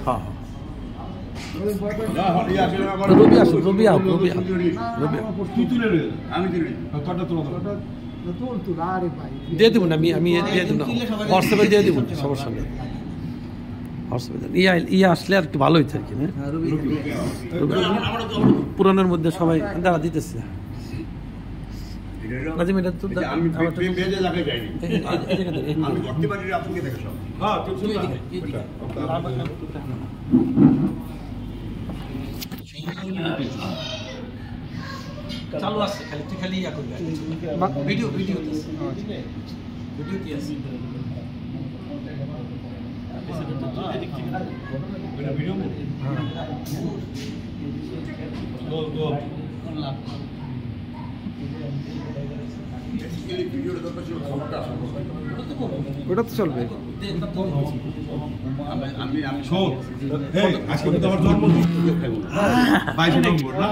হ্যাঁ দিয়ে দেবো না আমি দিয়ে দেবো না হোয়াটসঅ্যাপে দিয়ে দেবো সমস্যা নেই হোয়াটসঅ্যাপে ইয়ে আসলে আর কি ভালো হইতো আর কি না পুরানোর মধ্যে সবাই দাঁড়া দিতেছে নাজিম এটা তো চালু আছে খালি তুই খালি ইয়া করবি ভিডিও ভিডিও ভিডিও কি আছে ভিডিও ওটা তো চলবে আমি আজকে তো আমার জন্মদিন 22 নম্বর না